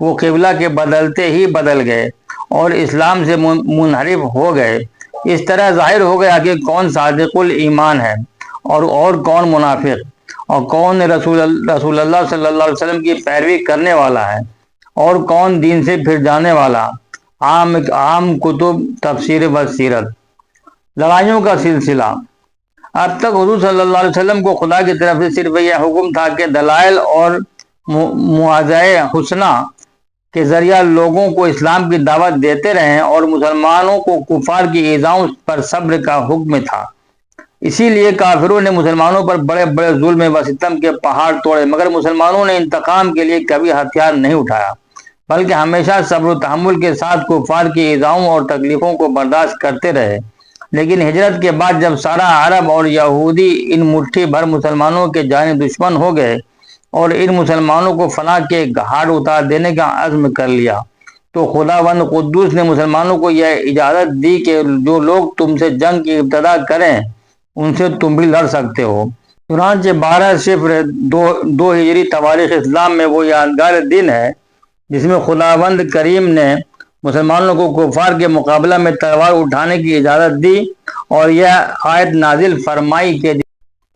وہ قبلہ کے بدلتے ہی بدل گئے اور اسلام سے منحرف ہو گئے۔ اس طرح ظاہر ہو گیا کہ کون صادق الایمان ہے اور کون منافق، اور کون رسول اللہ صلی اللہ علیہ وسلم کی پیروی کرنے والا ہے اور کون دین سے پھر جانے والا۔ عام کتب تفسیر و سیرت۔ لڑائیوں کا سلسلہ۔ اب تک حضور صلی اللہ علیہ وسلم کو خدا کی طرف سے صرف یہ حکم تھا کہ دلائل اور مواضع حسنہ کے ذریعہ لوگوں کو اسلام کی دعوت دیتے رہیں، اور مسلمانوں کو کفار کی ایذاؤں پر صبر کا حکم تھا۔ اسی لیے کافروں نے مسلمانوں پر بڑے بڑے ظلم و ستم کے پہاڑ توڑے، مگر مسلمانوں نے انتقام کے لیے کبھی ہتھیار نہیں اٹھایا، بلکہ ہمیشہ صبر و تحمل کے ساتھ کفار کی ایذاؤں اور تکلیفوں کو برداشت کرتے رہے۔ لیکن ہجرت کے بعد جب سارا عرب اور یہودی ان مٹھی بھر مسلمانوں کے جانی دشمن ہو گئے اور ان مسلمانوں کو فنا کے گھاٹ اتار دینے کا عزم کر لیا، تو خداوند قدوس نے مسلمانوں کو یہ اجازت دی کہ جو لوگ تم سے جنگ کی ابتدا کریں ان سے تم بھی لڑ سکتے ہو۔ چنانچہ 12/02 ہجری تواریخ اسلام میں وہ یادگار دن ہے جس میں خداوند کریم نے مسلمانوں کو کفار کے مقابلہ میں تلوار اٹھانے کی اجازت دی اور یہ آیت نازل فرمائی کہ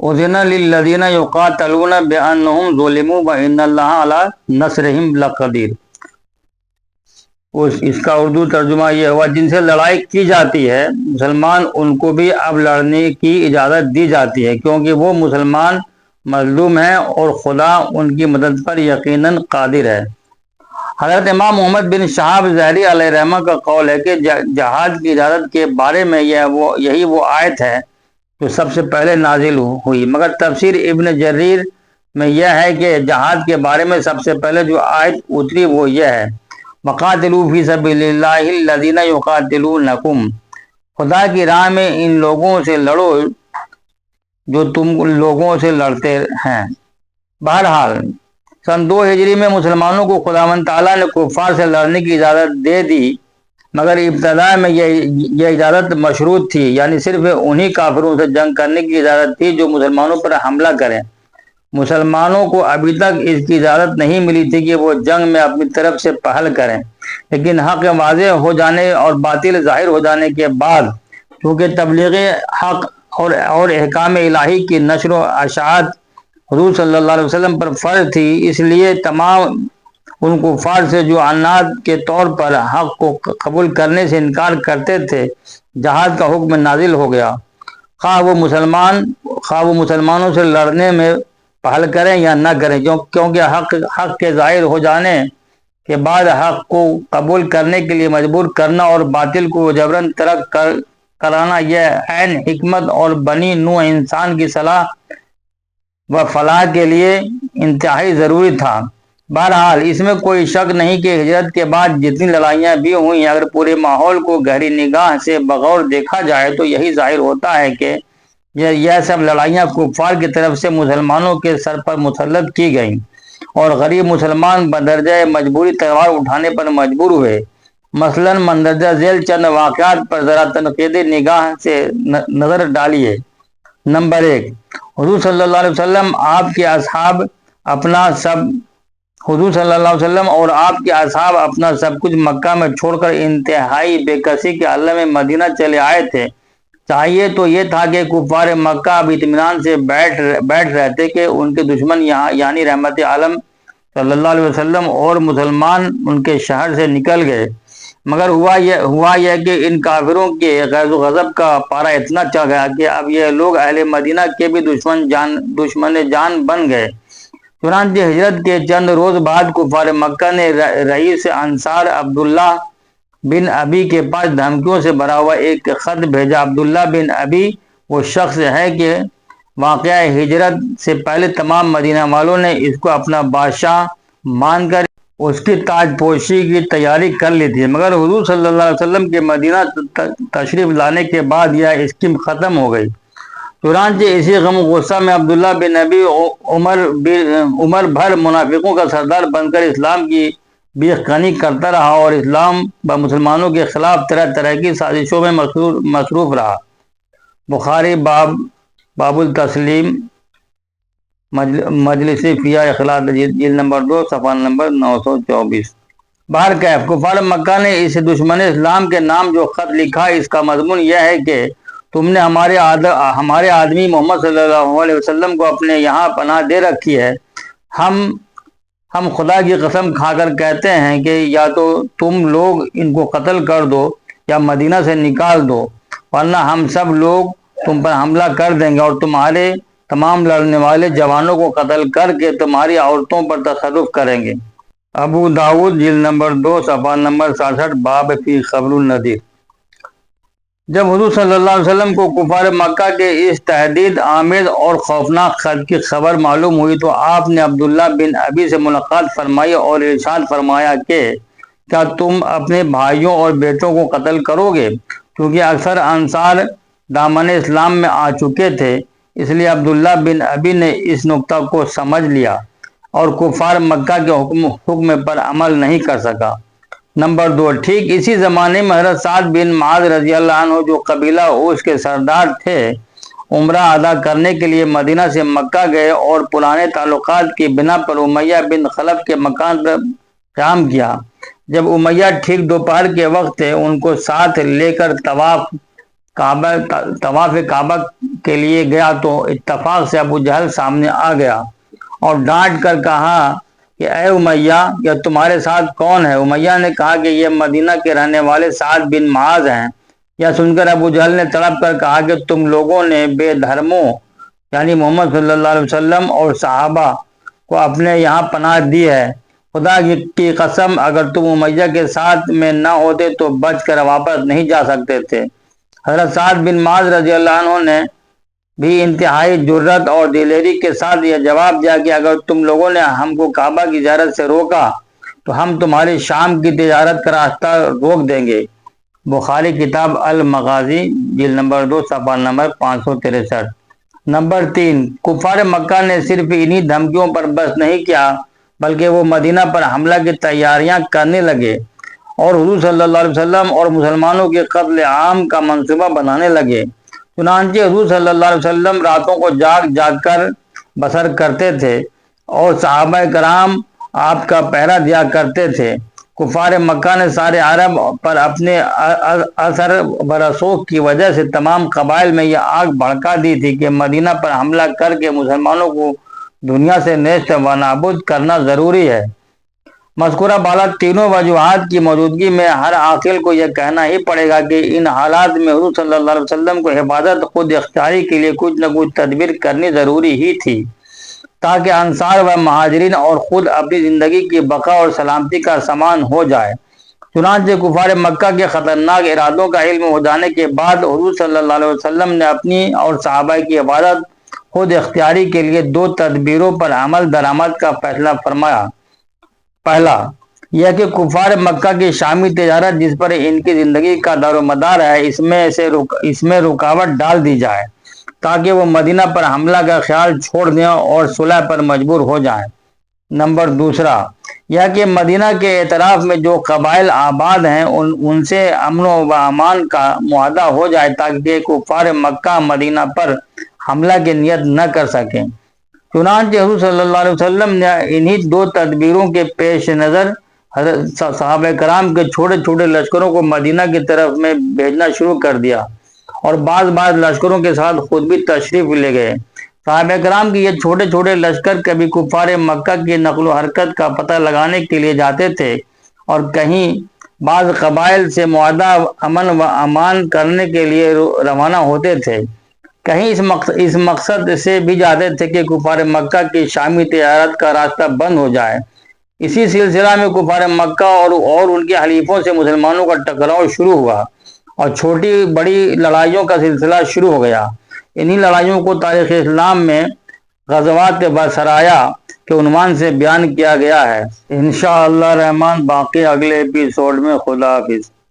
اذن للذین یقاتلون بانہم ظلموا وان اللہ علی نصرہم لقدیر۔ اس کا اردو ترجمہ یہ ہوا، جن سے لڑائی کی جاتی ہے مسلمان ان کو بھی اب لڑنے کی اجازت دی جاتی ہے، کیونکہ وہ مسلمان مظلوم ہیں اور خدا ان کی مدد پر یقیناً قادر ہے۔ حضرت امام محمد بن شہاب ظہری علیہ رحمہ کا قول ہے کہ جہاد کی اجازت کے بارے میں یہی وہ آیت ہے جو سب سے پہلے نازل ہوئی، مگر تفسیر ابن جریر میں یہ ہے کہ جہاد کے بارے میں سب سے پہلے جو آیت اتری وہ یہ ہے، وَقَاتِلُوا فِي سَبِيلِ اللَّهِ الَّذِينَ يُقَاتِلُونَكُمْ، خدا کی راہ میں ان لوگوں سے لڑو جو تم لوگوں سے لڑتے ہیں۔ بہرحال سن 2 ہجری میں مسلمانوں کو خداوند تعالیٰ نے کفار سے لڑنے کی اجازت دے دی، مگر ابتدا میں یہ اجازت مشروط تھی، یعنی صرف انہی کافروں سے جنگ کرنے کی اجازت تھی جو مسلمانوں پر حملہ کریں۔ مسلمانوں کو ابھی تک اس کی اجازت نہیں ملی تھی کہ وہ جنگ میں اپنی طرف سے پہل کریں، لیکن حق واضح ہو جانے اور باطل ظاہر ہو جانے کے بعد چونکہ تبلیغ حق اور احکام الہی کی نشر و اشاعت حضور صلی اللہ علیہ وسلم پر فرض تھی، اس لیے تمام ان کفار سے جو عناد کے طور پر حق کو قبول کرنے سے انکار کرتے تھے جہاد کا حکم نازل ہو گیا، خواہ وہ مسلمانوں سے لڑنے میں پہل کریں یا نہ کریں، کیونکہ حق کے ظاہر ہو جانے کے بعد حق کو قبول کرنے کے لیے مجبور کرنا اور باطل کو جبراً ترک کرانا یہ عین حکمت اور بنی نوع انسان کی صلاح و فلاح کے لیے انتہائی ضروری تھا۔ بہرحال اس میں کوئی شک نہیں کہ ہجرت کے بعد جتنی لڑائیاں بھی ہوئیں، اگر پورے ماحول کو گہری نگاہ سے بغور دیکھا جائے تو یہی ظاہر ہوتا ہے کہ یہ سب لڑائیاں کفار کی طرف سے مسلمانوں کے سر پر مسلط کی گئیں اور غریب مسلمان بندرجہ مجبوری تلوار اٹھانے پر مجبور ہوئے۔ مثلاً مندرجہ ذیل چند واقعات پر ذرا تنقیدی نگاہ سے نظر ڈالیے۔ نمبر 1، حضور صلی اللہ علیہ وسلم اور آپ کے اصحاب اپنا سب کچھ مکہ میں چھوڑ کر انتہائی بے کسی کے عالم مدینہ چلے آئے تھے۔ چاہیے تو یہ تھا کہ کفار مکہ اب اطمینان سے بیٹھ رہتے کہ ان کے دشمن یعنی رحمت عالم صلی اللہ علیہ وسلم اور مسلمان ان کے شہر سے نکل گئے، مگر ہوا یہ کہ ان کافروں کے غیظ و غضب کا پارا اتنا چڑھ گیا کہ اب یہ لوگ اہل مدینہ کے بھی دشمن جان بن گئے۔ چنانچہ ہجرت کے چند روز بعد کفار مکہ نے رئیس انصار عبداللہ بن ابی کے پاس دھمکیوں سے بھرا ہوا ایک خط بھیجا۔ عبداللہ بن ابی وہ شخص ہے کہ واقعہ ہجرت سے پہلے تمام مدینہ والوں نے اس کو اپنا بادشاہ مان کر اس کی تاج پوشی کی تیاری کر لی تھی، مگر حضور صلی اللہ علیہ وسلم کے مدینہ تشریف لانے کے بعد یہ اسکیم ختم ہو گئی۔ چنانچہ اسی غم و غصہ میں عبداللہ بن ابی عمر بھر منافقوں کا سردار بن کر اسلام کی بیخ کنی کرتا رہا اور اسلام و مسلمانوں کے خلاف طرح طرح کی سازشوں میں مصروف رہا۔ بخاری باب التسلیم مجلس فیہ اخلاق جلد نمبر 2 صفحہ نمبر 924۔ بہرکیف کفار مکہ نے اس دشمن اسلام کے نام جو خط لکھا، اس کا مضمون یہ ہے کہ تم نے ہمارے آدمی محمد صلی اللہ علیہ وسلم کو اپنے یہاں پناہ دے رکھی ہے۔ ہم خدا کی قسم کھا کر کہتے ہیں کہ یا تو تم لوگ ان کو قتل کر دو یا مدینہ سے نکال دو، ورنہ ہم سب لوگ تم پر حملہ کر دیں گے اور تمہارے تمام لڑنے والے جوانوں کو قتل کر کے تمہاری عورتوں پر تصرف کریں گے۔ ابو داؤد جلد نمبر 2 صفحہ نمبر 67، باب فی خبر النذیر۔ جب حضور صلی اللہ علیہ وسلم کو کفار مکہ کے اس تہدید آمیز اور خوفناک خط کی خبر معلوم ہوئی تو آپ نے عبداللہ بن ابی سے ملاقات فرمائی اور ارشاد فرمایا کہ کیا تم اپنے بھائیوں اور بیٹوں کو قتل کرو گے؟ کیونکہ اکثر انصار دامن اسلام میں آ چکے تھے، اس لیے عبداللہ بن ابی نے اس نکتہ کو سمجھ لیا اور کفار مکہ کے حکم پر عمل نہیں کر سکا۔ نمبر 2، ٹھیک اسی زمانے میں حضرت سعد بن معاذ رضی اللہ عنہ جو قبیلہ اوس کے سردار تھے، عمرہ ادا کرنے کے لیے مدینہ سے مکہ گئے اور پرانے تعلقات کی بنا پر امیہ بن خلف کے مکان پر قیام کیا۔ جب امیہ ٹھیک دوپہر کے وقت ان کو ساتھ لے کر طواف کعبہ کے لیے گیا تو اتفاق سے ابو جہل سامنے آ گیا اور ڈانٹ کر کہا کہ اے امیہ، یہ تمہارے ساتھ کون ہے؟ امیہ نے کہا کہ یہ مدینہ کے رہنے والے سعد بن معاذ ہیں۔ یہ سن کر ابو جہل نے تڑپ کر کہا کہ تم لوگوں نے بے دھرموں یعنی محمد صلی اللہ علیہ وسلم اور صحابہ کو اپنے یہاں پناہ دی ہے۔ خدا کی قسم اگر تم امیہ کے ساتھ میں نہ ہوتے تو بچ کر واپس نہیں جا سکتے تھے۔ حضرت سعد بن معاذ رضی اللہ عنہ نے بھی انتہائی جرت اور دلیری کے ساتھ یہ جواب دیا کہ اگر تم لوگوں نے ہم کو کعبہ کی زیارت سے روکا تو ہم تمہاری شام کی تجارت کا راستہ روک دیں گے۔ بخاری کتاب المغازی جلد نمبر 2 صفحہ نمبر 563۔ نمبر 3، کفار مکہ نے صرف انہی دھمکیوں پر بس نہیں کیا بلکہ وہ مدینہ پر حملہ کی تیاریاں کرنے لگے اور حضور صلی اللہ علیہ وسلم اور مسلمانوں کے قتل عام کا منصوبہ بنانے لگے۔ چنانچہ حضور صلی اللہ علیہ وسلم راتوں کو جاگ جاگ کر بسر کرتے تھے اور صحابہ کرام آپ کا پہرا دیا کرتے تھے۔ کفار مکہ نے سارے عرب پر اپنے اثر و رسوخ کی وجہ سے تمام قبائل میں یہ آگ بھڑکا دی تھی کہ مدینہ پر حملہ کر کے مسلمانوں کو دنیا سے نیست و نابود کرنا ضروری ہے۔ مذکورہ بالا تینوں وجوہات کی موجودگی میں ہر عاقل کو یہ کہنا ہی پڑے گا کہ ان حالات میں حضور صلی اللہ علیہ وسلم کو حفاظت خود اختیاری کے لیے کچھ نہ کچھ تدبیر کرنی ضروری ہی تھی تاکہ انصار و مہاجرین اور خود اپنی زندگی کی بقا اور سلامتی کا سامان ہو جائے۔ چنانچہ کفار مکہ کے خطرناک ارادوں کا علم ہو جانے کے بعد حضور صلی اللہ علیہ وسلم نے اپنی اور صحابہ کی حفاظت خود اختیاری کے لیے 2 تدبیروں پر عمل درآمد کا فیصلہ فرمایا۔ پہلا یہ کہ کفار مکہ کی شامی تجارت جس پر ان کی زندگی کا دار و مدار ہے اس میں رکاوٹ ڈال دی جائے تاکہ وہ مدینہ پر حملہ کا خیال چھوڑ دیں اور صلح پر مجبور ہو جائیں۔ نمبر 2، یہ کہ مدینہ کے اطراف میں جو قبائل آباد ہیں ان سے امن و امان کا معاہدہ ہو جائے تاکہ کفار مکہ مدینہ پر حملہ کی نیت نہ کر سکیں۔ چنانچہ حضور صلی اللہ علیہ وسلم نے انہی 2 تدبیروں کے پیش نظر صحابہ کرام کے چھوٹے چھوٹے لشکروں کو مدینہ کی طرف میں بھیجنا شروع کر دیا اور بعض لشکروں کے ساتھ خود بھی تشریف لے گئے۔ صحابہ کرام کی یہ چھوٹے چھوٹے لشکر کبھی کفار مکہ کی نقل و حرکت کا پتہ لگانے کے لیے جاتے تھے اور کہیں بعض قبائل سے معاہدہ امن و امان کرنے کے لیے روانہ ہوتے تھے، کہیں اس مقصد سے بھی جاتے تھے کہ کفار مکہ کی شامی تجارت کا راستہ بند ہو جائے۔ اسی سلسلہ میں کفار مکہ اور ان کے حلیفوں سے مسلمانوں کا ٹکراؤ شروع ہوا اور چھوٹی بڑی لڑائیوں کا سلسلہ شروع ہو گیا۔ انہی لڑائیوں کو تاریخ اسلام میں غزوات بسرایا کے عنوان سے بیان کیا گیا ہے۔ انشاءاللہ رحمان باقی اگلے ایپیسوڈ میں۔ خدا حافظ۔